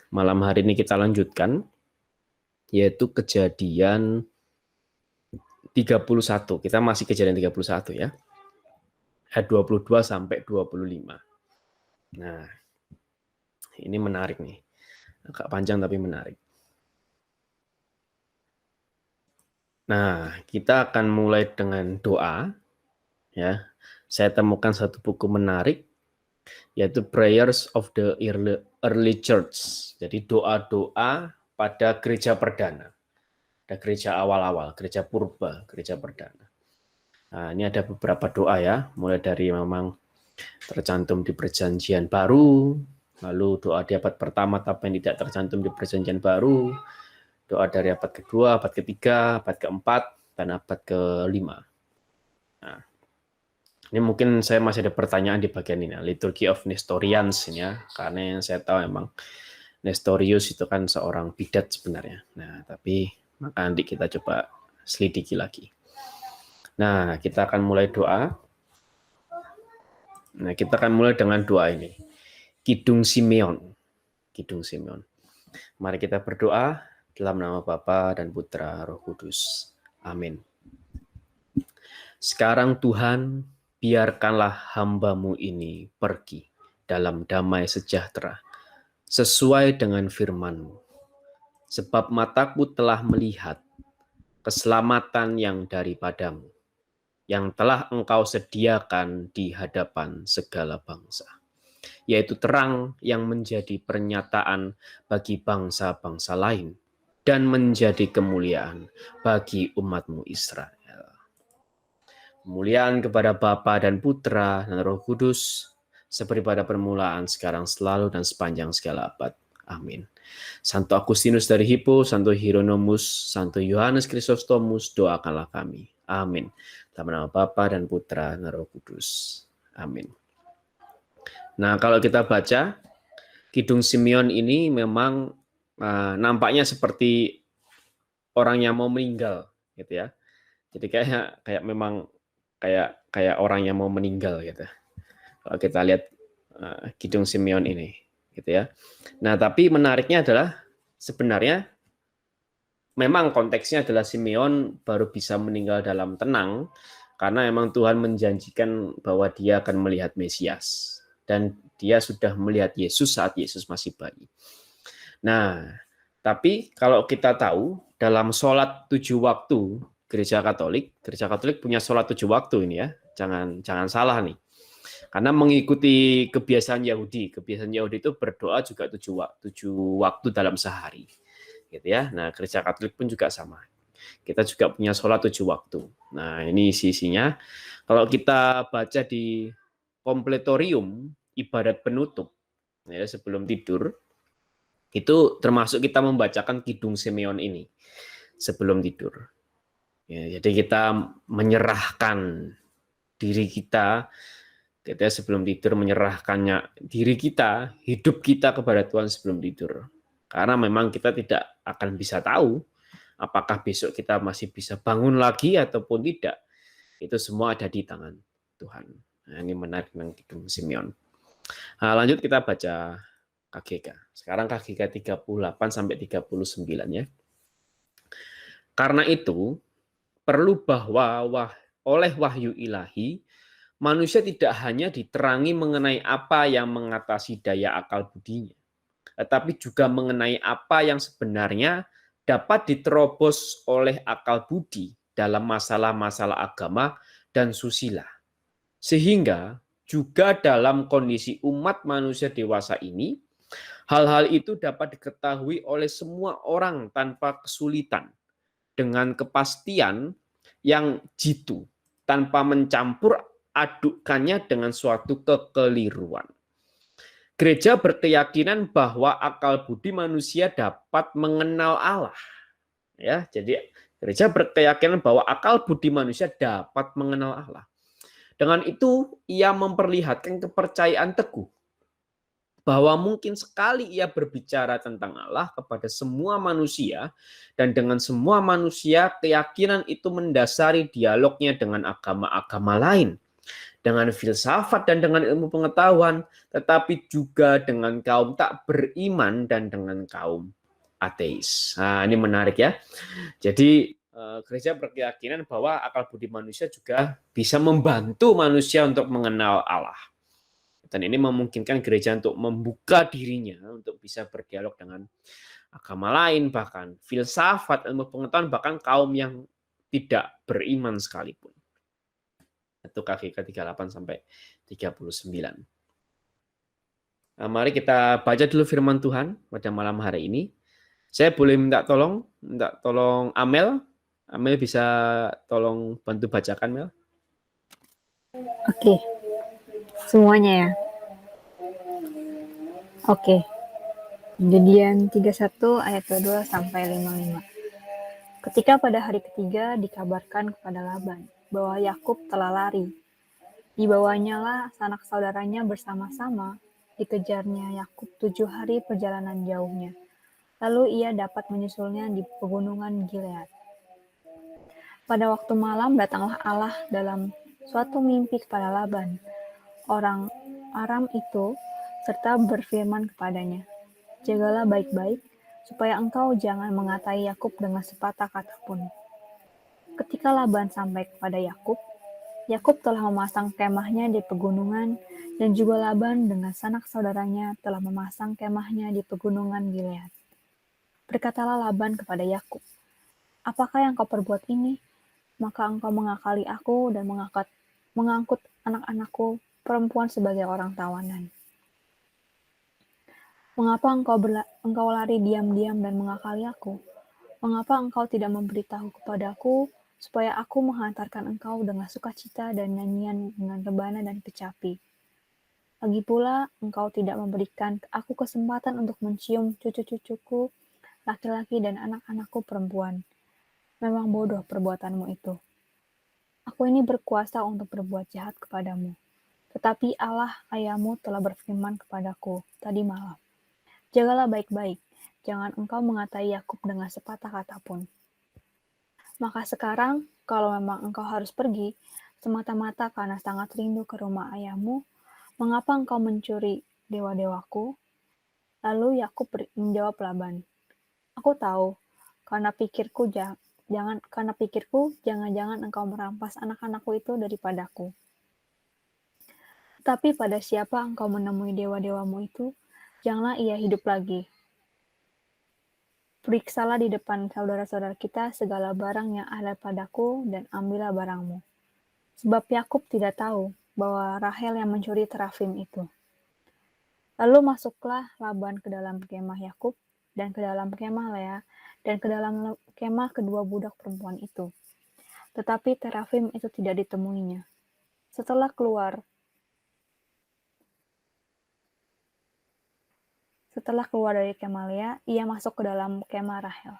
Malam hari ini kita lanjutkan, yaitu kejadian 31. Kita masih kejadian 31 ya. Ayat 22 sampai 25. Nah, ini menarik nih. Agak panjang tapi menarik. Nah, kita akan mulai dengan doa. Ya, saya temukan satu buku menarik, yaitu Prayers of the Early Church. Jadi doa-doa pada gereja perdana. Ada gereja awal-awal, gereja purba, gereja perdana. Nah, ini ada beberapa doa ya, mulai dari memang tercantum di perjanjian baru, lalu doa di abad pertama tapi yang tidak tercantum di perjanjian baru, doa dari abad kedua, abad ketiga, abad keempat, dan abad kelima. Nah, ini mungkin saya masih ada pertanyaan di bagian ini, Liturgy of Nestorians ini ya, karena yang saya tahu memang Nestorius itu kan seorang bidat sebenarnya. Nah, tapi maka nanti kita coba selidiki lagi. Nah, kita akan mulai doa. Nah, kita akan mulai dengan doa ini. Kidung Simeon. Kidung Simeon. Mari kita berdoa dalam nama Bapa dan Putra Roh Kudus. Amin. Sekarang Tuhan, biarkanlah hamba-Mu ini pergi dalam damai sejahtera, sesuai dengan firman-Mu. Sebab mataku telah melihat keselamatan yang daripadamu, yang telah Engkau sediakan di hadapan segala bangsa, yaitu terang yang menjadi pernyataan bagi bangsa-bangsa lain dan menjadi kemuliaan bagi umat-Mu Israel. Kemuliaan kepada Bapa dan Putra dan Roh Kudus, seperti pada permulaan, sekarang, selalu, dan sepanjang segala abad. Amin. Santo Agustinus dari Hippo, Santo Hieronymus, Santo Yohanes Chrysostomus, doakanlah kami. Amin. Dalam nama Bapa dan Putra dan Roh Kudus. Amin. Nah, kalau kita baca, Kidung Simeon ini memang nampaknya seperti orang yang mau meninggal, gitu ya. Jadi kayak memang kayak orang yang mau meninggal, gitu. Kalau kita lihat Kidung Simeon ini, gitu ya. Nah, tapi menariknya adalah sebenarnya memang konteksnya adalah Simeon baru bisa meninggal dalam tenang karena memang Tuhan menjanjikan bahwa dia akan melihat Mesias. Dan dia sudah melihat Yesus saat Yesus masih bayi. Nah, tapi kalau kita tahu dalam sholat 7 waktu Gereja Katolik punya sholat 7 waktu ini ya, jangan salah nih. Karena mengikuti kebiasaan Yahudi itu berdoa juga 7 waktu dalam sehari, gitu ya. Nah, Gereja Katolik pun juga sama. Kita juga punya sholat 7 waktu. Nah, ini isinya. Kalau kita baca di kompletorium, ibadat penutup, ya, sebelum tidur, itu termasuk kita membacakan Kidung Simeon ini sebelum tidur. Ya, jadi kita menyerahkan diri kita sebelum tidur, menyerahkannya diri kita, hidup kita kepada Tuhan sebelum tidur. Karena memang kita tidak akan bisa tahu apakah besok kita masih bisa bangun lagi ataupun tidak. Itu semua ada di tangan Tuhan. Nah, ini menarik tentang Kidung Simeon. Nah, lanjut kita baca KGK. Sekarang KGK 38 sampai 39 ya. Karena itu perlu bahwa oleh wahyu ilahi manusia tidak hanya diterangi mengenai apa yang mengatasi daya akal budinya, tetapi juga mengenai apa yang sebenarnya dapat diterobos oleh akal budi dalam masalah-masalah agama dan susila. Sehingga juga dalam kondisi umat manusia dewasa ini, hal-hal itu dapat diketahui oleh semua orang tanpa kesulitan, dengan kepastian yang jitu, tanpa mencampur adukkannya dengan suatu kekeliruan. Gereja berkeyakinan bahwa akal budi manusia dapat mengenal Allah. Ya, jadi gereja berkeyakinan bahwa akal budi manusia dapat mengenal Allah. Dengan itu, ia memperlihatkan kepercayaan teguh bahwa mungkin sekali ia berbicara tentang Allah kepada semua manusia, dan dengan semua manusia keyakinan itu mendasari dialognya dengan agama-agama lain, dengan filsafat dan dengan ilmu pengetahuan, tetapi juga dengan kaum tak beriman dan dengan kaum ateis. Nah, ini menarik ya. Jadi gereja berkeyakinan bahwa akal budi manusia juga bisa membantu manusia untuk mengenal Allah. Dan ini memungkinkan gereja untuk membuka dirinya untuk bisa berdialog dengan agama lain, bahkan filsafat, ilmu pengetahuan, bahkan kaum yang tidak beriman sekalipun. Itu KGK 38 sampai 39. Nah, mari kita baca dulu firman Tuhan pada malam hari ini. Saya boleh minta tolong Amel. Amel bisa tolong bantu bacakan, Mel? Oke, semuanya ya. Oke. Kejadian 31 ayat 22 sampai 55. Ketika pada hari ketiga dikabarkan kepada Laban bahwa Yakub telah lari, dibawanya lah sanak saudaranya bersama-sama, dikejarnya Yakub 7 hari perjalanan jauhnya. Lalu ia dapat menyusulnya di pegunungan Gilead. Pada waktu malam datanglah Allah dalam suatu mimpi kepada Laban, orang Aram itu, serta berfirman kepadanya, "Jagalah baik-baik, supaya engkau jangan mengatai Yakub dengan sepatah kata pun." Ketika Laban sampai kepada Yakub, Yakub telah memasang kemahnya di pegunungan, dan juga Laban dengan sanak saudaranya telah memasang kemahnya di pegunungan Gilead. Berkatalah Laban kepada Yakub, "Apakah yang kau perbuat ini? Maka engkau mengakali aku dan mengangkut anak-anakku perempuan sebagai orang tawanan. Mengapa engkau lari diam-diam dan mengakali aku? Mengapa engkau tidak memberitahu kepadaku, supaya aku menghantarkan engkau dengan sukacita dan nyanyian dengan rebana dan kecapi? Lagi pula, engkau tidak memberikan aku kesempatan untuk mencium cucu-cucuku, laki-laki dan anak-anakku perempuan. Memang bodoh perbuatanmu itu. Aku ini berkuasa untuk berbuat jahat kepadamu. Tetapi Allah ayahmu telah berfirman kepadaku tadi malam, jagalah baik-baik, jangan engkau mengatai Yakub dengan sepatah kata pun. Maka sekarang, kalau memang engkau harus pergi, semata-mata karena sangat rindu ke rumah ayahmu, mengapa engkau mencuri dewa-dewaku?" Lalu Yakub menjawab Laban, "Aku tahu, karena pikirku jangan-jangan engkau merampas anak-anakku itu daripadaku. Tetapi pada siapa engkau menemui dewa-dewamu itu, janganlah ia hidup lagi. Periksalah di depan saudara-saudara kita segala barang yang ada padaku dan ambillah barangmu." Sebab Yakub tidak tahu bahwa Rahel yang mencuri terafim itu. Lalu masuklah Laban ke dalam kemah Yakub dan ke dalam kemah Lea dan ke dalam kemah kedua budak perempuan itu. Tetapi terafim itu tidak ditemuinya. Setelah keluar dari kemah Lea, ia masuk ke dalam kemah Rahel.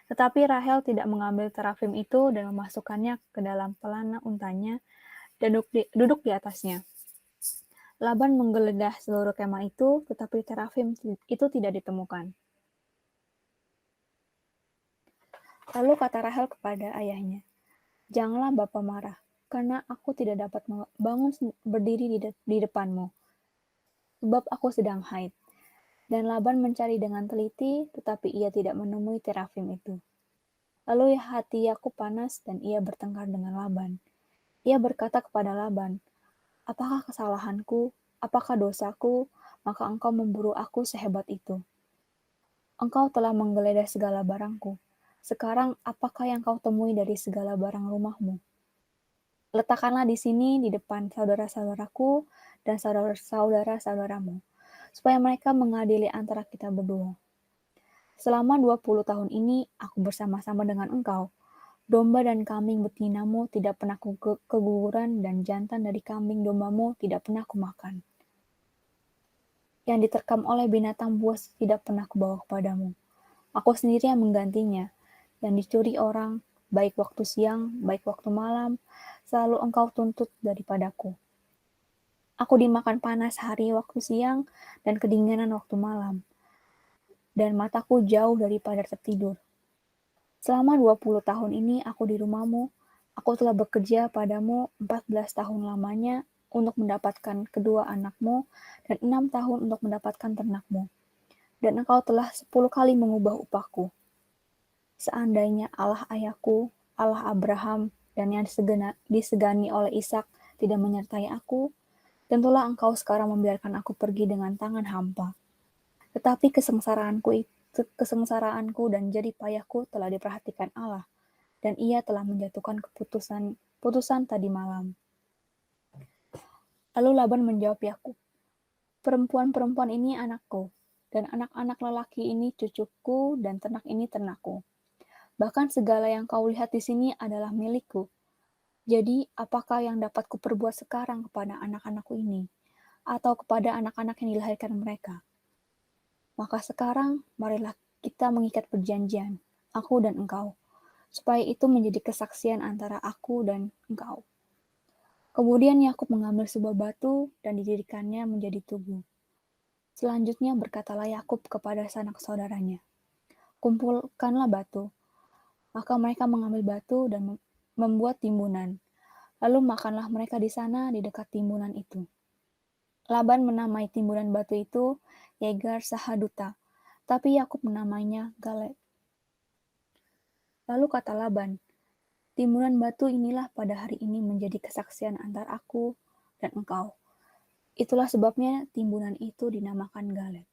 Tetapi Rahel tidak mengambil terafim itu dan memasukkannya ke dalam pelana untanya dan duduk di atasnya. Laban menggeledah seluruh kemah itu, tetapi terafim itu tidak ditemukan. Lalu kata Rahel kepada ayahnya, "Janganlah Bapa marah, karena aku tidak dapat bangun berdiri di depanmu, sebab aku sedang haid." Dan Laban mencari dengan teliti, tetapi ia tidak menemui terafim itu. Lalu hati Yakub panas dan ia bertengkar dengan Laban. Ia berkata kepada Laban, "Apakah kesalahanku? Apakah dosaku? Maka engkau memburu aku sehebat itu. Engkau telah menggeledah segala barangku. Sekarang apakah yang kau temui dari segala barang rumahmu? Letakkanlah di sini di depan saudara-saudaraku dan saudara-saudaramu, supaya mereka mengadili antara kita berdua. Selama 20 tahun ini aku bersama-sama dengan engkau. Domba dan kambing betinamu tidak pernah keguguran, dan jantan dari kambing dombamu tidak pernah kumakan. Yang diterkam oleh binatang buas tidak pernah kubawa kepadamu. Aku sendiri yang menggantinya. Yang dicuri orang, baik waktu siang, baik waktu malam, selalu engkau tuntut daripadaku. Aku dimakan panas hari waktu siang dan kedinginan waktu malam, dan mataku jauh daripada tertidur. Selama 20 tahun ini aku di rumahmu, aku telah bekerja padamu 14 tahun lamanya untuk mendapatkan kedua anakmu dan 6 tahun untuk mendapatkan ternakmu. Dan engkau telah 10 kali mengubah upahku. Seandainya Allah ayahku, Allah Abraham, dan yang disegani oleh Ishak tidak menyertai aku, tentulah engkau sekarang membiarkan aku pergi dengan tangan hampa. Tetapi kesengsaraanku dan jerih payahku telah diperhatikan Allah, dan Ia telah menjatuhkan putusan tadi malam. Lalu Laban menjawab Yakub, perempuan-perempuan ini anakku, dan anak-anak lelaki ini cucuku, dan ternak ini ternakku. Bahkan segala yang kau lihat di sini adalah milikku. Jadi, apakah yang dapat kuperbuat sekarang kepada anak-anakku ini, atau kepada anak-anak yang dilahirkan mereka? Maka sekarang, marilah kita mengikat perjanjian, aku dan engkau, supaya itu menjadi kesaksian antara aku dan engkau. Kemudian Yakub mengambil sebuah batu dan didirikannya menjadi tugu. Selanjutnya berkatalah Yakub kepada sanak saudaranya, kumpulkanlah batu. Maka mereka mengambil batu dan membuat timbunan. Lalu makanlah mereka di sana di dekat timbunan itu. Laban menamai timbunan batu itu Yegar Sahaduta, tapi Yakub menamainya Galed. Lalu kata Laban, timbunan batu inilah pada hari ini menjadi kesaksian antar aku dan engkau. Itulah sebabnya timbunan itu dinamakan Galed.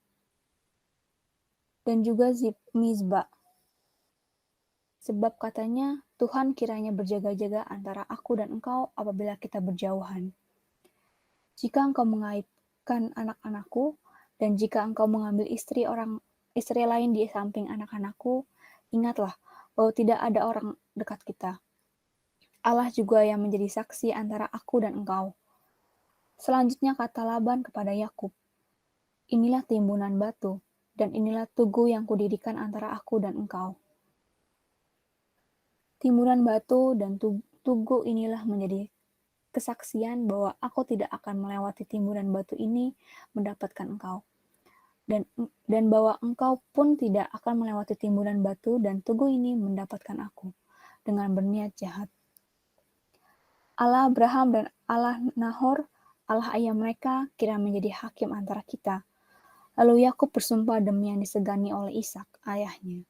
Dan juga Mizba, sebab katanya, Tuhan kiranya berjaga-jaga antara aku dan engkau apabila kita berjauhan. Jika engkau mengaibkan anak-anakku, dan jika engkau mengambil istri lain di samping anak-anakku, ingatlah bahwa tidak ada orang dekat kita. Allah juga yang menjadi saksi antara aku dan engkau. Selanjutnya kata Laban kepada Yakub, inilah timbunan batu, dan inilah tugu yang kudirikan antara aku dan engkau. Timbunan batu dan tugu inilah menjadi kesaksian bahwa aku tidak akan melewati timbunan batu ini mendapatkan engkau. Dan bahwa engkau pun tidak akan melewati timbunan batu dan tugu ini mendapatkan aku dengan berniat jahat. Allah Abraham dan Allah Nahor, Allah ayah mereka, kira menjadi hakim antara kita. Lalu Yakub bersumpah demi yang disegani oleh Ishak, ayahnya.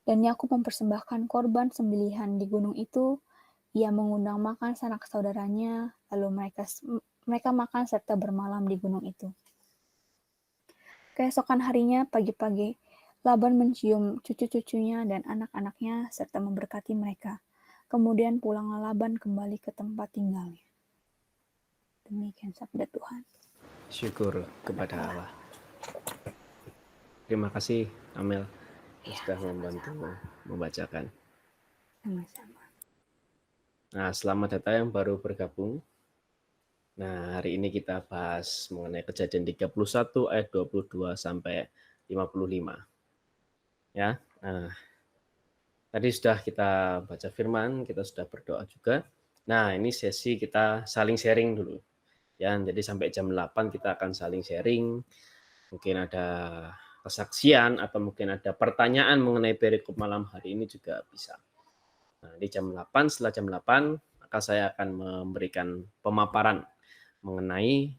Dan Yakub mempersembahkan korban sembelihan di gunung itu. Ia mengundang makan sanak saudaranya, lalu mereka makan serta bermalam di gunung itu. Keesokan harinya, pagi-pagi, Laban mencium cucu-cucunya dan anak-anaknya serta memberkati mereka. Kemudian pulanglah Laban kembali ke tempat tinggalnya. Demikian sabda Tuhan. Syukur kepada Allah. Terima kasih Amel sudah membantu membacakan. Sama-sama. Nah, selamat datang yang baru bergabung. Nah, hari ini kita bahas mengenai Kejadian 31 ayat 22 sampai 55. Ya. Nah, tadi sudah kita baca firman, kita sudah berdoa juga. Nah, ini sesi kita saling sharing dulu. Ya, jadi sampai jam 8 kita akan saling sharing. Mungkin ada kesaksian atau mungkin ada pertanyaan mengenai perikop malam hari ini juga bisa. Nah, di jam 8, setelah jam 8, maka saya akan memberikan pemaparan mengenai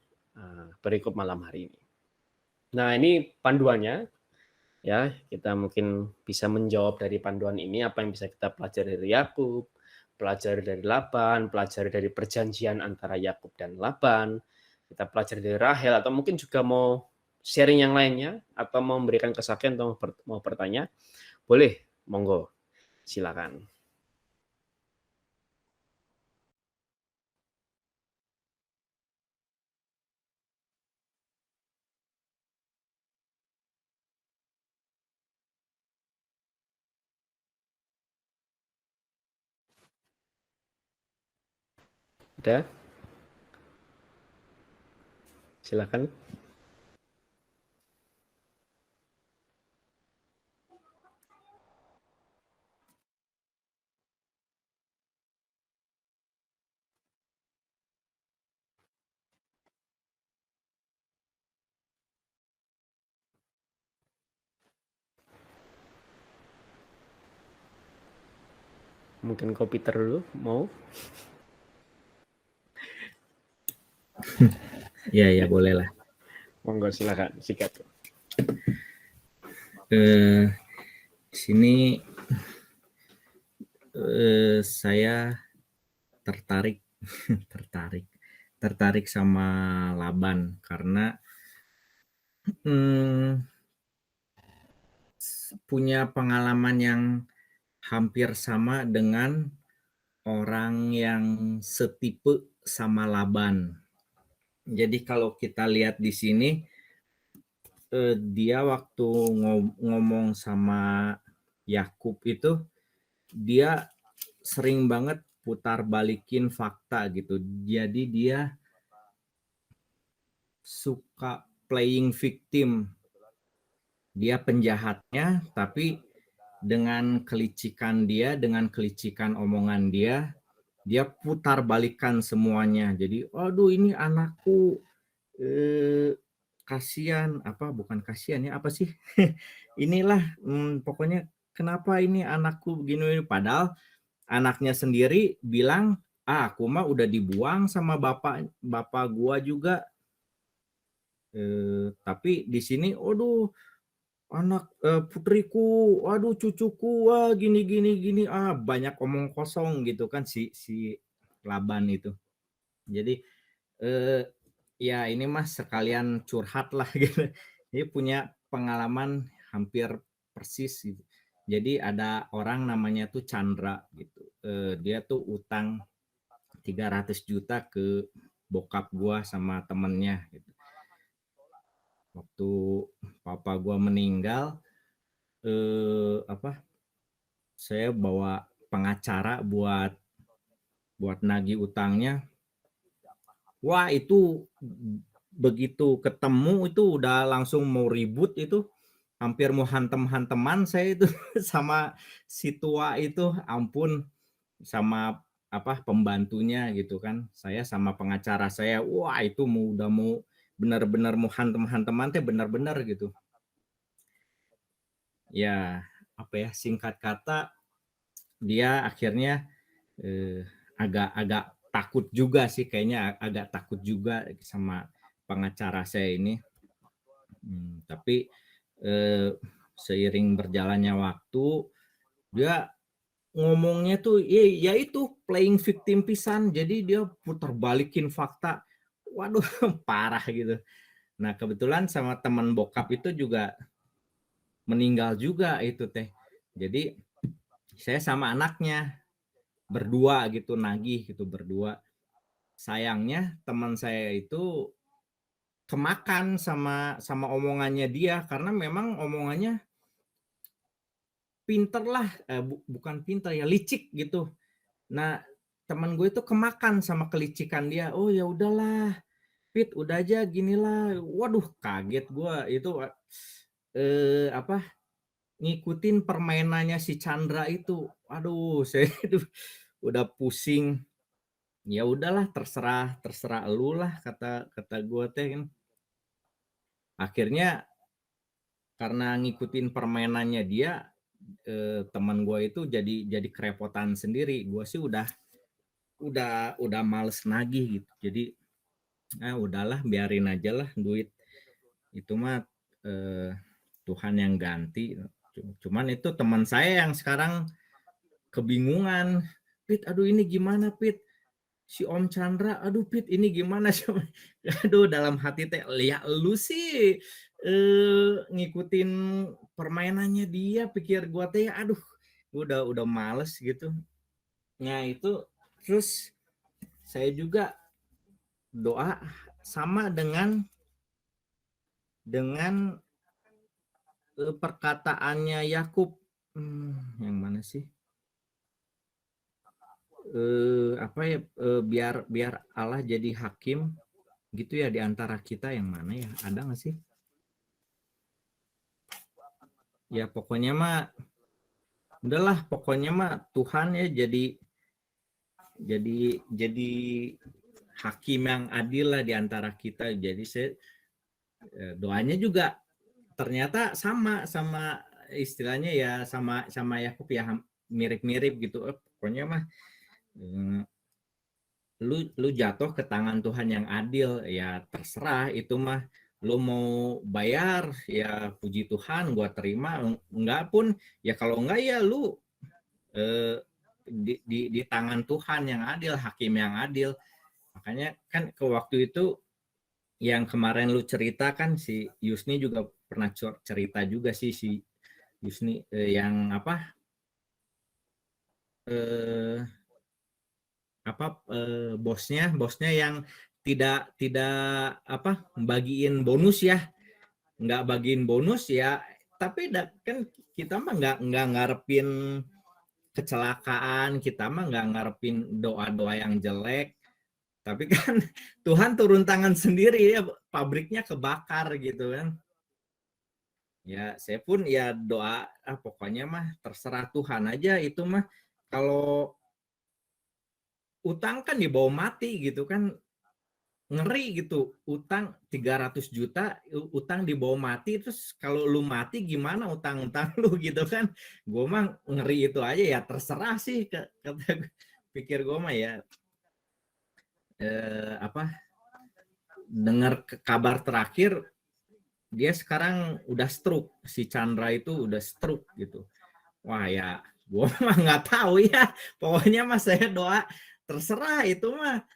perikop malam hari ini. Nah, ini panduannya. Ya, kita mungkin bisa menjawab dari panduan ini apa yang bisa kita pelajari dari Yakub, pelajari dari Laban, pelajari dari perjanjian antara Yakub dan Laban, kita pelajari dari Rahel, atau mungkin juga mau sharing yang lainnya, atau mau memberikan kesaksian atau mau bertanya, boleh, monggo, silakan. Ada? Silakan. Mungkin Ko Peter dulu mau. Ya boleh lah. Monggo silakan sikat. Sini saya tertarik sama Laban karena punya pengalaman yang hampir sama dengan orang yang setipe sama Laban. Jadi kalau kita lihat di sini, dia waktu ngomong sama Yakub itu, dia sering banget putar balikin fakta gitu. Jadi dia suka playing victim. Dia penjahatnya, tapi dengan kelicikan dia, dengan kelicikan omongan dia, dia putar balikan semuanya. Jadi, aduh ini anakku, kasihan, bukan kasihan ya, apa sih? Inilah, pokoknya kenapa ini anakku begini, padahal anaknya sendiri bilang, aku mah udah dibuang sama bapak gua juga. Tapi di sini, aduh anak putriku, aduh cucuku, gini, banyak omong kosong gitu kan si Laban itu. Jadi ya ini mas sekalian curhat lah gitu. Dia punya pengalaman hampir persis gitu. Jadi ada orang namanya tuh Chandra gitu. Dia tuh utang 300 juta ke bokap gua sama temennya gitu. Waktu papa gua meninggal, saya bawa pengacara buat nagih utangnya. Wah itu begitu ketemu itu udah langsung mau ribut itu, hampir mau hantem-hanteman saya itu sama si tua itu, ampun, sama pembantunya gitu kan. Saya sama pengacara saya, wah itu udah mau benar-benar mau hantem-hanteman teh benar-benar gitu. Ya singkat kata dia akhirnya agak takut juga sih, kayaknya agak takut juga sama pengacara saya ini. Tapi seiring berjalannya waktu, dia ngomongnya tuh ya itu playing victim pisan. Jadi dia putar balikin fakta. Waduh, parah gitu. Nah, kebetulan sama teman bokap itu juga meninggal juga itu teh. Jadi saya sama anaknya berdua gitu nagih gitu berdua. Sayangnya teman saya itu kemakan sama omongannya dia, karena memang omongannya pinter lah, bukan pinter ya, licik gitu. Nah teman gue itu kemakan sama kelicikan dia. Oh ya udahlah Pit, udah aja ginilah. Waduh kaget gue itu ngikutin permainannya si Chandra itu. Aduh saya itu udah pusing. Ya udahlah terserah elu lah, kata gue teh kan. Akhirnya karena ngikutin permainannya dia, teman gue itu jadi kerepotan sendiri. Gue sih udah males nagih gitu. Jadi udahlah biarin aja lah, duit itu mah Tuhan yang ganti. Cuman itu teman saya yang sekarang kebingungan. Pit, aduh ini gimana Pit? Si Om Chandra, aduh Pit ini gimana sih? Aduh dalam hati teh, lihat lu sih ngikutin permainannya dia, pikir gua teh, aduh udah males gitu. Nah itu terus saya juga doa sama dengan perkataannya Yakub. Yang mana sih? Biar Allah jadi hakim gitu ya di antara kita, yang mana ya, ada nggak sih? Ya pokoknya mah udahlah, pokoknya mah Tuhan ya jadi hakim yang adil lah di antara kita. Jadi saya doanya juga ternyata sama istilahnya ya, sama Yakub ya, mirip-mirip gitu. Pokoknya mah lu jatuh ke tangan Tuhan yang adil, ya terserah itu mah. Lu mau bayar, ya puji Tuhan gua terima, enggak pun ya kalau enggak ya lu di tangan Tuhan yang adil, hakim yang adil. Makanya kan ke waktu itu yang kemarin lu cerita kan, si Yusni juga pernah cerita juga sih, si Yusni yang apa bosnya yang tidak tidak apa bagiin bonus ya, nggak bagiin bonus ya, tapi kan kita mah nggak ngarepin kecelakaan, kita mah nggak ngarepin doa-doa yang jelek, tapi kan Tuhan turun tangan sendiri ya, pabriknya kebakar gitu kan. Ya saya pun ya doa, pokoknya mah terserah Tuhan aja itu mah. Kalau utang kan dibawa mati gitu kan, ngeri gitu. Utang 300 juta, utang dibawa mati, terus kalau lu mati gimana utang-utang lu gitu kan. Gue mah ngeri itu aja, ya terserah sih, kata pikir gue mah ya. Dengar kabar terakhir dia sekarang udah stroke, si Chandra itu udah stroke gitu. Wah ya, gue mah nggak tahu ya. Pokoknya mah saya doa terserah itu mah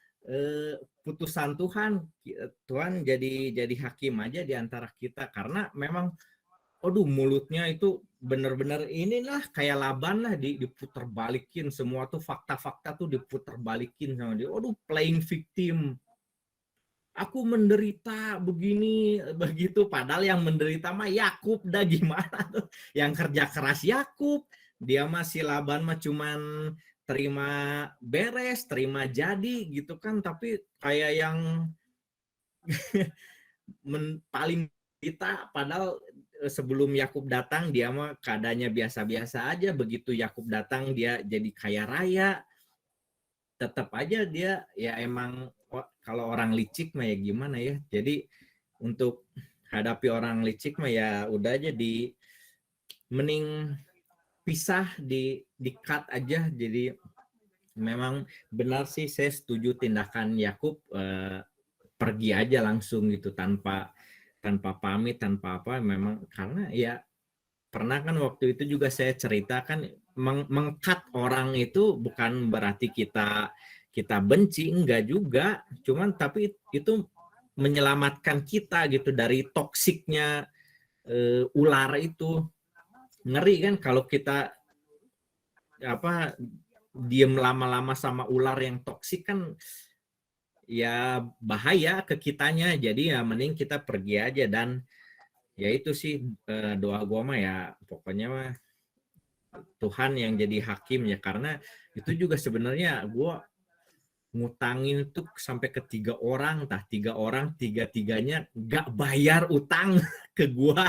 putusan Tuhan. Tuhan jadi hakim aja di antara kita, karena memang aduh mulutnya itu bener-bener inilah kayak Laban lah, diputar balikin semua tuh, fakta-fakta tuh diputar balikin sama dia. Aduh, playing victim. Aku menderita begini begitu, padahal yang menderita mah Yakub, dah gimana tuh yang kerja keras Yakub. Dia masih Laban mah cuman terima beres, terima jadi gitu kan, tapi kayak yang paling kita, padahal sebelum Yakub datang dia mah keadaannya biasa-biasa aja, begitu Yakub datang dia jadi kaya raya. Tetap aja dia ya emang, kalau orang licik mah ya gimana ya. Jadi untuk hadapi orang licik mah ya udah aja, mending pisah, di cut aja. Jadi memang benar sih, saya setuju tindakan Yakub, pergi aja langsung gitu, tanpa pamit, tanpa apa. Memang karena ya pernah kan waktu itu juga saya ceritakan, mengkat orang itu bukan berarti kita benci, enggak juga, cuman tapi itu menyelamatkan kita gitu dari toksiknya ular itu. Ngeri kan kalau kita diem lama-lama sama ular yang toksik kan, ya bahaya ke kitanya. Jadi ya mending kita pergi aja. Dan ya itu sih doa gue mah ya, pokoknya mah Tuhan yang jadi hakim ya. Karena itu juga sebenarnya gue ngutangin tuh sampai ke 3 orang, 3 orang, tiga-tiganya gak bayar utang ke gue.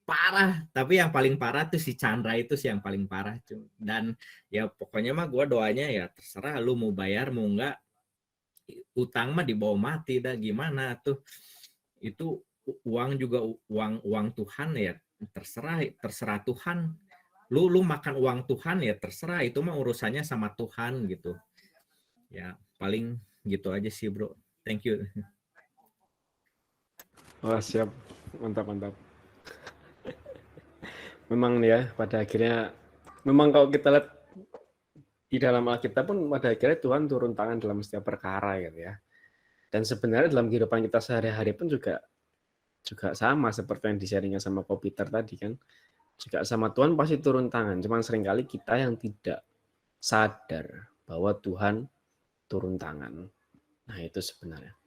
Parah. Tapi yang paling parah tuh si Chandra itu sih yang paling parah. Dan ya pokoknya mah gue doanya ya terserah lu mau bayar mau enggak, utang mah dibawa mati dah, gimana tuh. Itu uang juga uang Tuhan ya, terserah Tuhan. Lu makan uang Tuhan ya terserah, itu mah urusannya sama Tuhan gitu. Ya paling gitu aja sih bro. Thank you. Wah, siap. Mantap. Memang ya, pada akhirnya, memang kalau kita lihat di dalam Alkitab pun pada akhirnya Tuhan turun tangan dalam setiap perkara gitu ya. Dan sebenarnya dalam kehidupan kita sehari-hari pun juga sama seperti yang di-sharingnya sama Ko Peter tadi kan. Juga sama Tuhan pasti turun tangan. Cuman seringkali kita yang tidak sadar bahwa Tuhan turun tangan. Nah itu sebenarnya.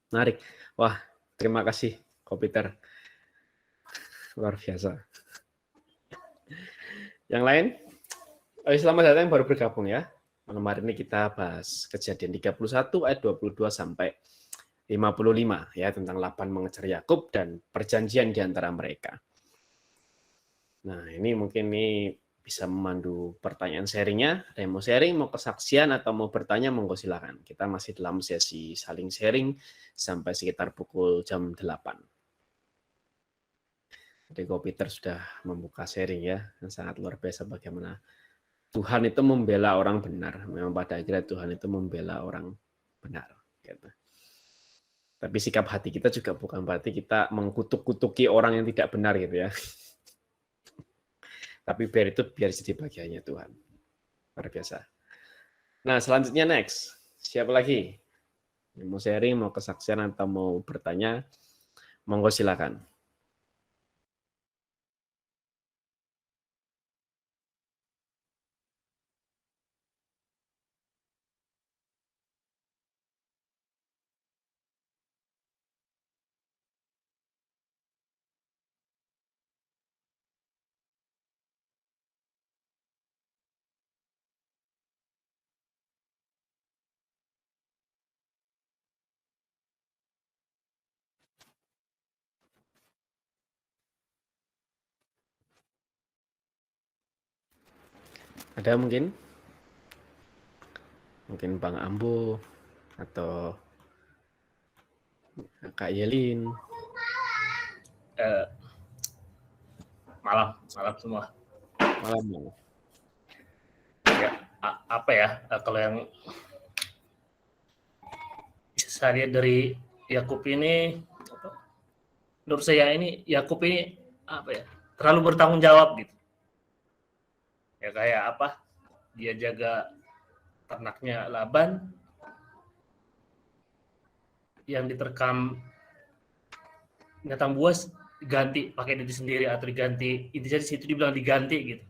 Menarik. Wah, terima kasih Ko Peter. Luar biasa. Yang lain? Selamat datang yang baru bergabung ya. Malam hari ini kita bahas Kejadian 31 ayat 22 sampai 55 ya, tentang Laban mengejar Yakub dan perjanjian di antara mereka. Nah, ini mungkin bisa memandu pertanyaan sharingnya. Ada yang mau sharing, mau kesaksian atau mau bertanya, monggo silakan. Kita masih dalam sesi saling sharing sampai sekitar pukul jam 8. Jadi Ko Peter sudah membuka sharing ya, yang sangat luar biasa bagaimana Tuhan itu membela orang benar. Memang pada akhirnya Tuhan itu membela orang benar. Gitu. Tapi sikap hati kita juga bukan berarti kita mengkutuk-kutuki orang yang tidak benar gitu ya. Tapi biar jadi bagiannya Tuhan. Luar biasa. Nah, selanjutnya next. Siapa lagi? Mau sharing, mau kesaksian, atau mau bertanya? Monggo silakan. Ada mungkin? Mungkin Bang Ambo atau Kak Yelin. Malam semua. Malam. Ya, apa ya? Kalau yang saya lihat dari Yakub ini, menurut saya ini Yakub ini apa ya? Terlalu bertanggung jawab gitu. Ya kayak apa? Dia jaga ternaknya Laban yang diterkam binatang buas diganti pakai diri sendiri atau diganti, intinya di situ dibilang diganti gitu.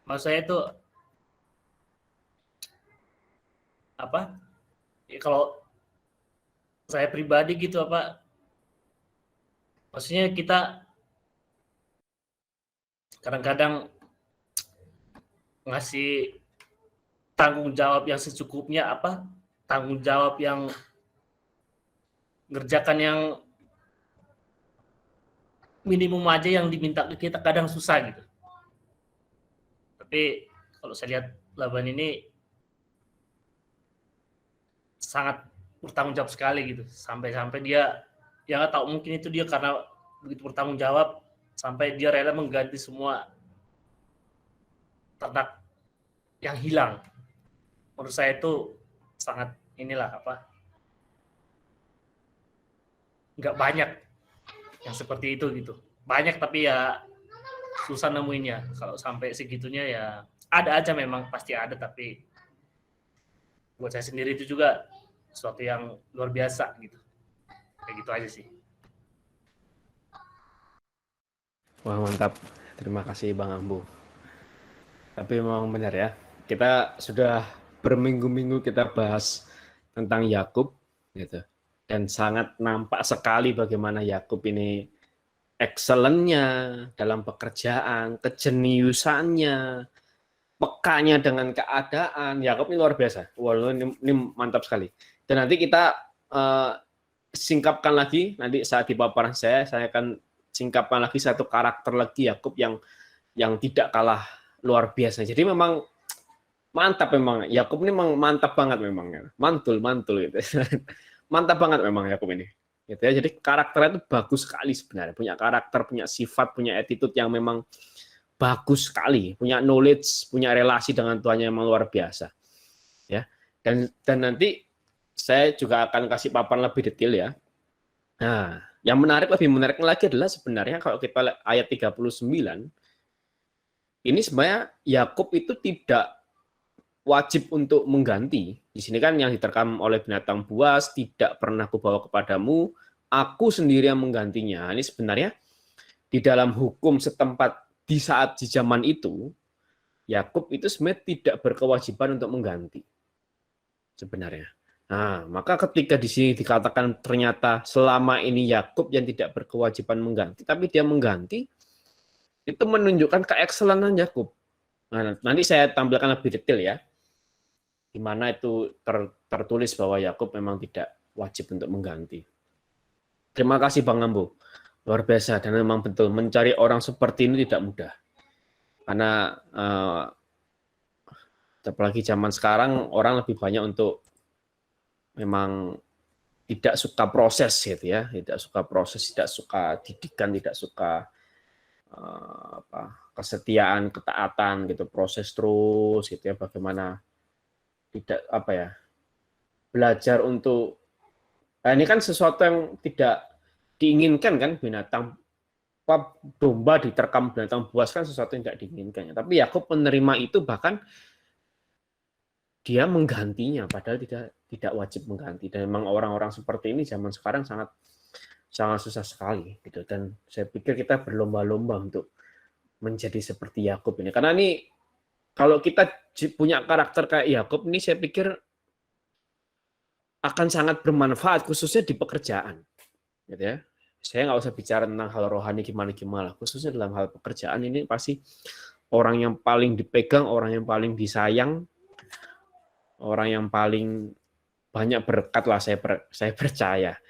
Maksud saya itu apa? Ya, kalau saya pribadi gitu apa? Maksudnya kita kadang-kadang ngasih tanggung jawab yang secukupnya apa? Tanggung jawab yang ngerjakan yang minimum aja yang diminta ke kita kadang susah gitu. Tapi kalau saya lihat Laban ini sangat bertanggung jawab sekali gitu. Sampai-sampai dia ya nggak tahu, mungkin itu dia karena begitu bertanggung jawab sampai dia rela mengganti semua ternak yang hilang. Menurut saya itu sangat inilah apa? Nggak banyak yang seperti itu gitu. Banyak tapi ya susah nemuinnya. Kalau sampai segitunya ya ada aja, memang pasti ada, tapi buat saya sendiri itu juga sesuatu yang luar biasa gitu. Kayak gitu aja sih. Wah, mantap. Terima kasih Bang Ambo. Tapi memang benar ya. Kita sudah berminggu-minggu kita bahas tentang Yakub gitu. Dan sangat nampak sekali bagaimana Yakub ini excellent-nya dalam pekerjaan, kejeniusannya, pekanya dengan keadaan. Yakub ini luar biasa. Wah, ini mantap sekali. Dan nanti kita singkapkan lagi, nanti saat di paparan saya akan singkapkan lagi satu karakter lagi Yakub yang tidak kalah luar biasa. Jadi memang mantap memang. Yakub ini memang mantap banget memang. Mantul gitu. Mantap banget memang Yakub ini. Gitu ya. Jadi karakternya itu bagus sekali sebenarnya. Punya karakter, punya sifat, punya attitude yang memang bagus sekali. Punya knowledge, punya relasi dengan Tuhannya memang luar biasa. Ya. Dan nanti saya juga akan kasih paparan lebih detail ya. Nah, yang lebih menarik lagi adalah sebenarnya kalau kita lihat ayat 39, ini sebenarnya Yakub itu tidak wajib untuk mengganti. Di sini kan yang diterkam oleh binatang buas, tidak pernah kubawa kepadamu, aku sendiri yang menggantinya. Ini sebenarnya di dalam hukum setempat di zaman itu, Yakub itu sebenarnya tidak berkewajiban untuk mengganti. Sebenarnya. Nah, maka ketika di sini dikatakan ternyata selama ini Yakub yang tidak berkewajiban mengganti, tapi dia mengganti, itu menunjukkan keekselenannya Yakub. Nah, nanti saya tampilkan lebih detail ya, di mana itu tertulis bahwa Yakub memang tidak wajib untuk mengganti. Terima kasih Bang Ambo, luar biasa, dan memang betul mencari orang seperti ini tidak mudah, karena apalagi zaman sekarang orang lebih banyak untuk memang tidak suka proses gitu ya, tidak suka proses, tidak suka didikan, tidak suka kesetiaan, ketaatan gitu, proses terus gitu ya, bagaimana tidak apa ya, belajar untuk ini kan sesuatu yang tidak diinginkan kan, binatang domba diterkam binatang buas kan sesuatu yang tidak diinginkan ya. Tapi Yakub menerima itu, bahkan dia menggantinya padahal tidak wajib mengganti. Dan memang orang-orang seperti ini zaman sekarang sangat susah sekali gitu. Dan saya pikir kita berlomba-lomba untuk menjadi seperti Yakub ini. Karena ini kalau kita punya karakter kayak Yakub ini, saya pikir akan sangat bermanfaat khususnya di pekerjaan. Gitu ya. Saya nggak usah bicara tentang hal rohani gimana-gimana, khususnya dalam hal pekerjaan ini pasti orang yang paling dipegang, orang yang paling disayang, orang yang paling banyak berkat lah, saya percaya.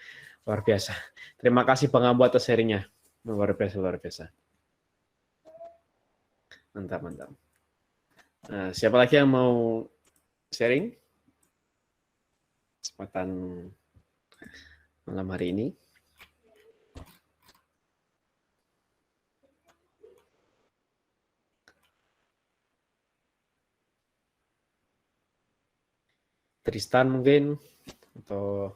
Luar biasa. Terima kasih Bang Ambo atas sharingnya. Luar biasa, luar biasa. Mantap, mantap. Nah, siapa lagi yang mau sharing? Kesempatan malam hari ini. Tristan mungkin, atau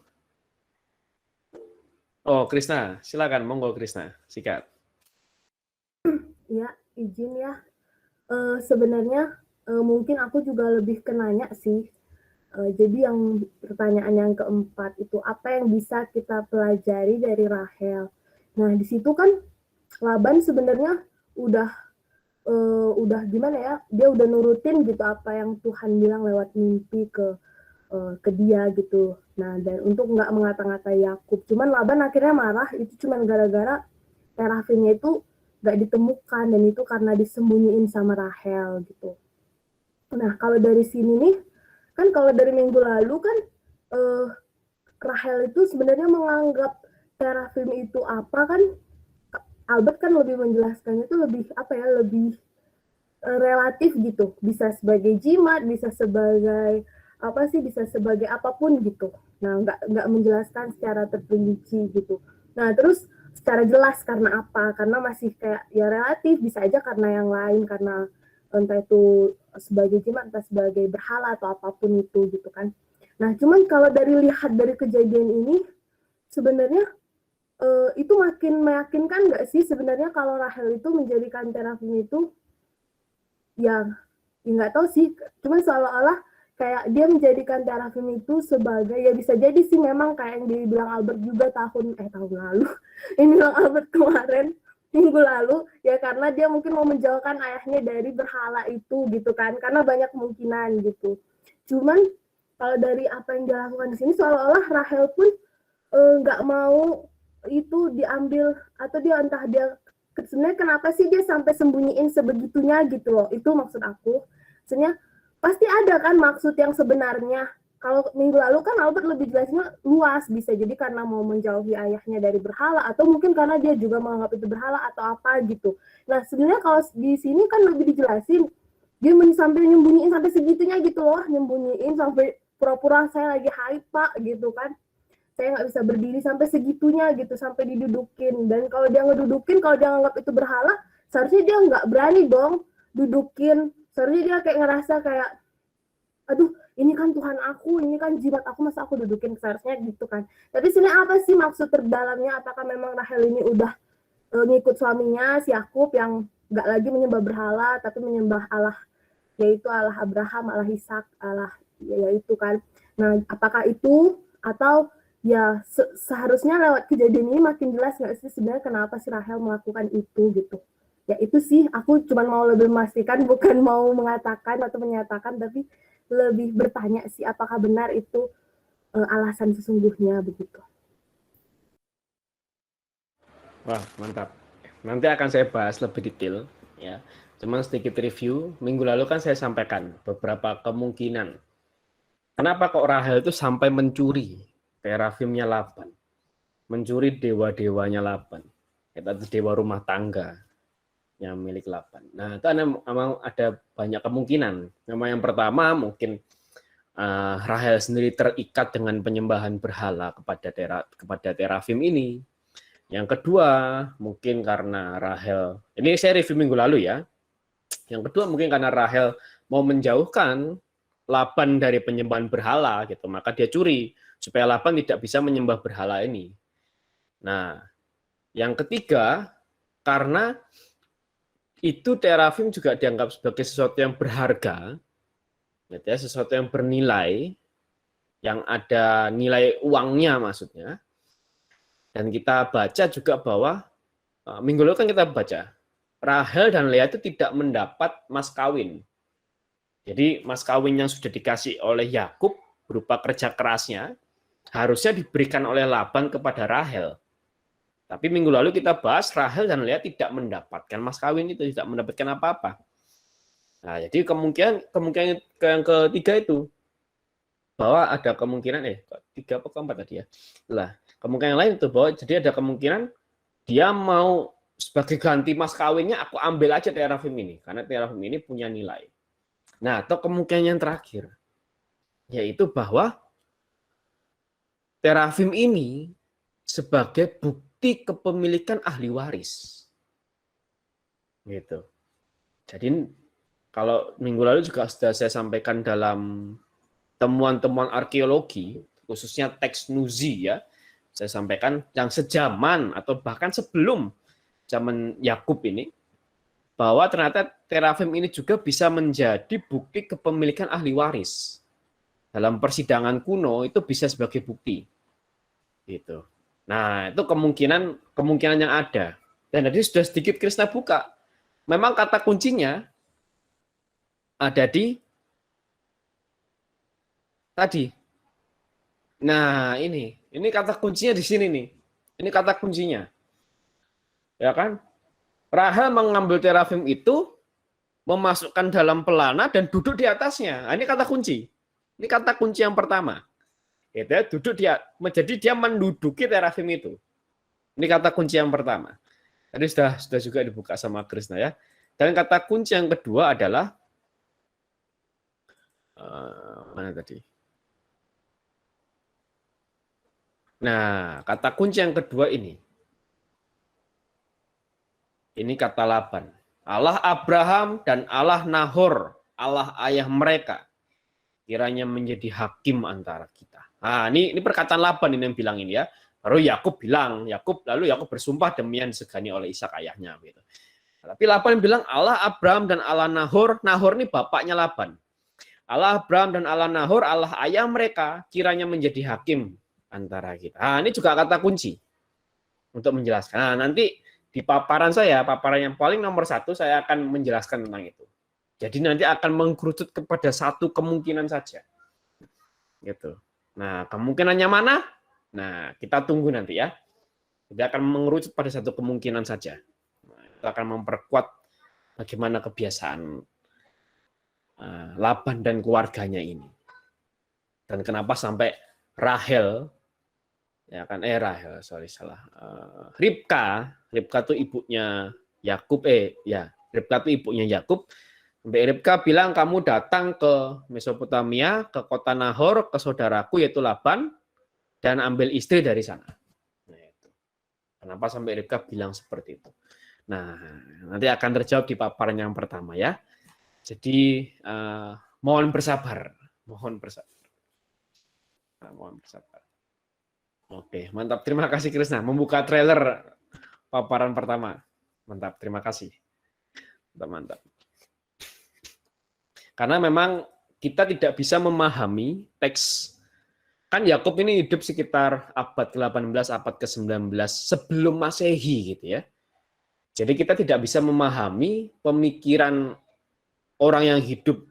Krisna, silakan, monggo Krisna, sikat. Ya, izin ya. Sebenarnya mungkin aku juga lebih ke nanya sih. Jadi yang pertanyaan yang keempat itu, apa yang bisa kita pelajari dari Rahel? Nah, di situ kan Laban sebenarnya udah gimana ya? Dia udah nurutin gitu apa yang Tuhan bilang lewat mimpi ke dia gitu. Nah, dan untuk nggak mengata-ngatai Yakub. Cuman Laban akhirnya marah, itu cuman gara-gara terafimnya itu nggak ditemukan, dan itu karena disembunyiin sama Rahel gitu. Nah, kalau dari sini nih, kan kalau dari minggu lalu kan Rahel itu sebenarnya menganggap terafim itu apa kan? Albert kan lebih menjelaskannya itu lebih apa ya, lebih relatif gitu. Bisa sebagai jimat, bisa sebagai apa sih, bisa sebagai apapun gitu. Nah, nggak menjelaskan secara terperinci gitu. Nah, terus secara jelas karena apa? Karena masih kayak ya relatif, bisa aja karena yang lain, karena entah itu sebagai jimat, entah sebagai berhala atau apapun itu gitu kan. Nah, cuman kalau lihat dari kejadian ini, sebenarnya itu makin meyakinkan nggak sih sebenarnya kalau Rahel itu menjadikan terafim itu ya nggak tahu sih, cuman seolah-olah kayak dia menjadikan terafim itu sebagai, ya bisa jadi sih memang kayak yang dibilang Albert juga tahun lalu, yang bilang Albert kemarin, minggu lalu, ya karena dia mungkin mau menjauhkan ayahnya dari berhala itu gitu kan, karena banyak kemungkinan gitu. Cuman kalau dari apa yang dia lakukan di sini, seolah-olah Rahel pun nggak mau itu diambil, atau dia entah dia sebenarnya kenapa sih dia sampai sembunyiin sebegitunya gitu loh, itu maksud aku. Sebenarnya pasti ada kan maksud yang sebenarnya. Kalau minggu lalu kan Albert lebih jelasnya luas, bisa jadi karena mau menjauhi ayahnya dari berhala, atau mungkin karena dia juga menganggap itu berhala atau apa gitu. Nah, sebenarnya kalau di sini kan lebih dijelasin, dia sampai nyembunyiin sampai segitunya gitu loh, nyembunyiin sampai pura-pura saya lagi haid Pak gitu kan. Saya nggak bisa berdiri sampai segitunya gitu, sampai didudukin. Dan kalau dia ngedudukin, kalau dia nganggap itu berhala, seharusnya dia nggak berani dong dudukin. Seharusnya dia kayak ngerasa kayak, aduh ini kan Tuhan aku, ini kan jimat aku, masa aku dudukin, seharusnya gitu kan. Tapi sebenarnya apa sih maksud terdalamnya? Apakah memang Rahel ini udah ngikut suaminya si Yakub yang nggak lagi menyembah berhala, tapi menyembah Allah, yaitu Allah Abraham, Allah Ishak, Allah yaitu kan. Nah, apakah itu, atau ya seharusnya lewat kejadian ini makin jelas nggak sih sebenarnya kenapa si Rahel melakukan itu gitu. Ya itu sih, aku cuma mau lebih memastikan, bukan mau mengatakan atau menyatakan, tapi lebih bertanya sih apakah benar itu alasan sesungguhnya begitu. Wah, mantap. Nanti akan saya bahas lebih detail ya. Cuman sedikit review, minggu lalu kan saya sampaikan beberapa kemungkinan. Kenapa kok Rahel itu sampai mencuri terafimnya Laban, mencuri dewa-dewanya Laban, itu dewa rumah tangga yang milik Laban. Nah, itu memang ada banyak kemungkinan. Yang pertama mungkin Rahel sendiri terikat dengan penyembahan berhala kepada terafim ini. Yang kedua mungkin karena Rahel, ini saya review minggu lalu ya, Yang kedua mungkin karena Rahel mau menjauhkan Laban dari penyembahan berhala gitu, maka dia curi supaya Laban tidak bisa menyembah berhala ini. Nah, yang ketiga karena itu terafim juga dianggap sebagai sesuatu yang berharga, gitu ya, sesuatu yang bernilai, yang ada nilai uangnya maksudnya. Dan kita baca juga bahwa minggu lalu kan kita baca Rahel dan Lea itu tidak mendapat mas kawin. Jadi mas kawin yang sudah dikasih oleh Yakub berupa kerja kerasnya harusnya diberikan oleh Laban kepada Rahel. Tapi minggu lalu kita bahas Rahel dan Lea tidak mendapatkan mas kawin itu, tidak mendapatkan apa-apa. Nah, jadi kemungkinan yang ketiga itu bahwa ada kemungkinan tiga apa keempat tadi ya. Lah, kemungkinan lain itu bahwa jadi ada kemungkinan dia mau sebagai ganti mas kawinnya aku ambil aja terafim ini karena terafim ini punya nilai. Nah, atau kemungkinan yang terakhir yaitu bahwa terafim ini sebagai bukti kepemilikan ahli waris. Gitu. Jadi kalau minggu lalu juga sudah saya sampaikan dalam temuan-temuan arkeologi, khususnya teks Nuzi ya, saya sampaikan yang sejaman atau bahkan sebelum zaman Yakub ini, bahwa ternyata terafim ini juga bisa menjadi bukti kepemilikan ahli waris. Dalam persidangan kuno itu bisa sebagai bukti. Gitu. Nah, itu kemungkinan yang ada. Dan tadi sudah sedikit Krisna buka. Memang kata kuncinya ada di tadi. Nah, ini kata kuncinya di sini nih. Ini kata kuncinya. Ya kan? Rahel mengambil terafim itu, memasukkan dalam pelana dan duduk di atasnya. Nah, ini kata kunci. Ini kata kunci yang pertama. Gitu ya, duduk dia, jadi dia menduduki terafim itu. Ini kata kunci yang pertama. Tadi sudah juga dibuka sama Krisna ya. Dan kata kunci yang kedua adalah mana tadi? Nah, kata kunci yang kedua ini. Ini kata Laban. Allah Abraham dan Allah Nahor, Allah ayah mereka, kiranya menjadi hakim antara kita. Nah, ini perkataan Laban ini yang bilang ini ya. Baru Yakub bilang, lalu Yakub bersumpah demikian disegani oleh Ishak ayahnya. Gitu. Tapi Laban bilang Allah Abraham dan Allah Nahor, Nahor ini bapaknya Laban. Allah Abraham dan Allah Nahor, Allah ayah mereka, kiranya menjadi hakim antara kita. Nah, ini juga kata kunci untuk menjelaskan. Nah, nanti di paparan yang paling nomor 1, saya akan menjelaskan tentang itu. Jadi nanti akan mengkerucut kepada satu kemungkinan saja. Gitu. Nah, kemungkinannya mana? Nah, kita tunggu nanti ya. Kita akan mengerucut pada satu kemungkinan saja. Nah, itu akan memperkuat bagaimana kebiasaan Laban dan keluarganya ini. Dan kenapa sampai Rahel, ya kan Ribka itu ibunya Yakub Ribka itu ibunya Yakub. Sampai Ribka bilang kamu datang ke Mesopotamia, ke kota Nahor, ke saudaraku yaitu Laban dan ambil istri dari sana. Nah, itu. Kenapa sampai Ribka bilang seperti itu? Nah, nanti akan terjawab di paparan yang pertama ya. Jadi mohon bersabar. Oke, mantap. Terima kasih Krisna. Membuka trailer paparan pertama. Mantap, terima kasih. Mantap. Karena memang kita tidak bisa memahami teks. Kan Yakub ini hidup sekitar abad ke-18, abad ke-19 sebelum Masehi gitu ya. Jadi kita tidak bisa memahami pemikiran orang yang hidup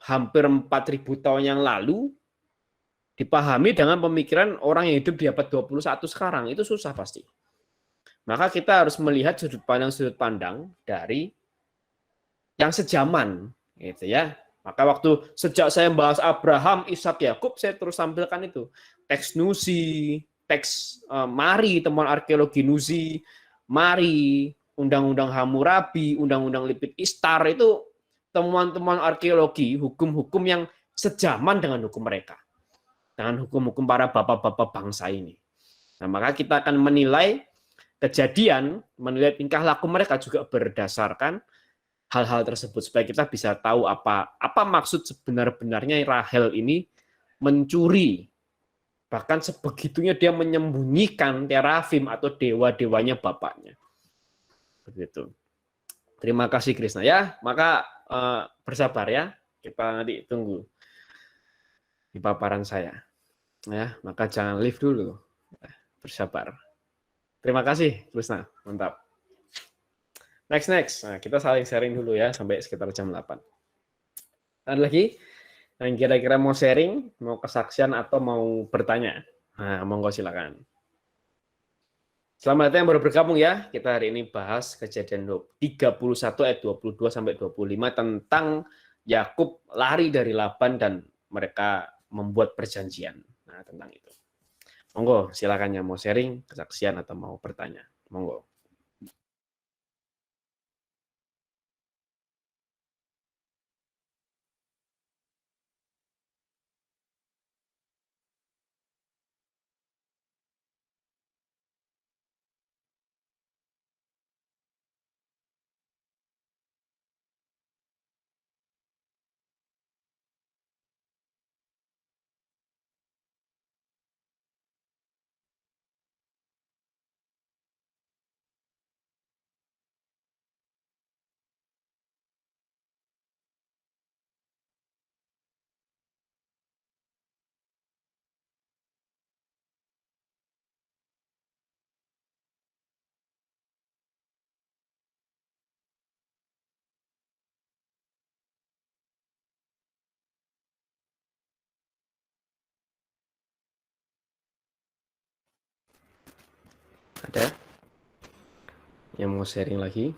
hampir 4.000 tahun yang lalu dipahami dengan pemikiran orang yang hidup di abad 21 sekarang. Itu susah pasti. Maka kita harus melihat sudut pandang dari yang sejaman gitu ya. Maka waktu sejak saya membahas Abraham, Ishak, Yakub, saya terus tampilkan itu. Teks Nuzi, teks Mari, temuan arkeologi Nuzi, Mari, Undang-Undang Hammurabi, Undang-Undang Lipit Ishtar, itu temuan-temuan arkeologi, hukum-hukum yang sejaman dengan hukum mereka. Dengan hukum-hukum para bapak-bapak bangsa ini. Nah, maka kita akan menilai kejadian, menilai tingkah laku mereka juga berdasarkan hal-hal tersebut supaya kita bisa tahu apa maksud sebenar-benarnya Rahel ini mencuri. Bahkan sebegitunya dia menyembunyikan terafim atau dewa-dewanya bapaknya. Begitu. Terima kasih Krishna ya. Maka bersabar ya. Kita nanti tunggu di paparan saya. Ya, maka jangan leave dulu. Bersabar. Terima kasih Krishna. Mantap. Next. Nah, kita saling sharing dulu ya sampai sekitar jam 8. Ada lagi yang kira-kira mau sharing, mau kesaksian atau mau bertanya? Nah, monggo silakan. Selamat datang yang baru bergabung ya. Kita hari ini bahas Kejadian 31 ayat 22 sampai 25 tentang Yakub lari dari Laban dan mereka membuat perjanjian. Nah, tentang itu. Monggo silakan yang mau sharing, kesaksian atau mau bertanya. Monggo. Ada yang mau sharing lagi?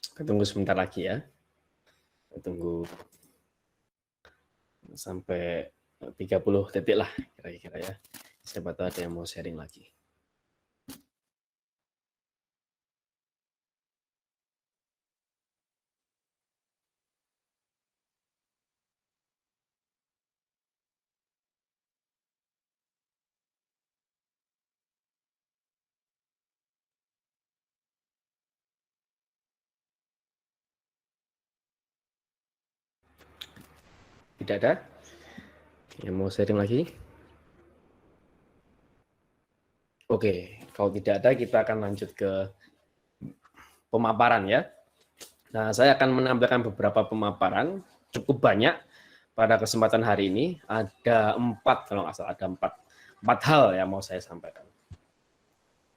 Kita tunggu sebentar lagi ya. Kita tunggu sampai 30 detik lah kira-kira ya. Siapa tahu ada yang mau sharing lagi. Tidak ada yang mau sharing lagi? Oke, kalau tidak ada kita akan lanjut ke pemaparan ya. Nah, saya akan menampilkan beberapa pemaparan, cukup banyak pada kesempatan hari ini. Ada 4, kalau nggak salah, ada 4 hal yang mau saya sampaikan.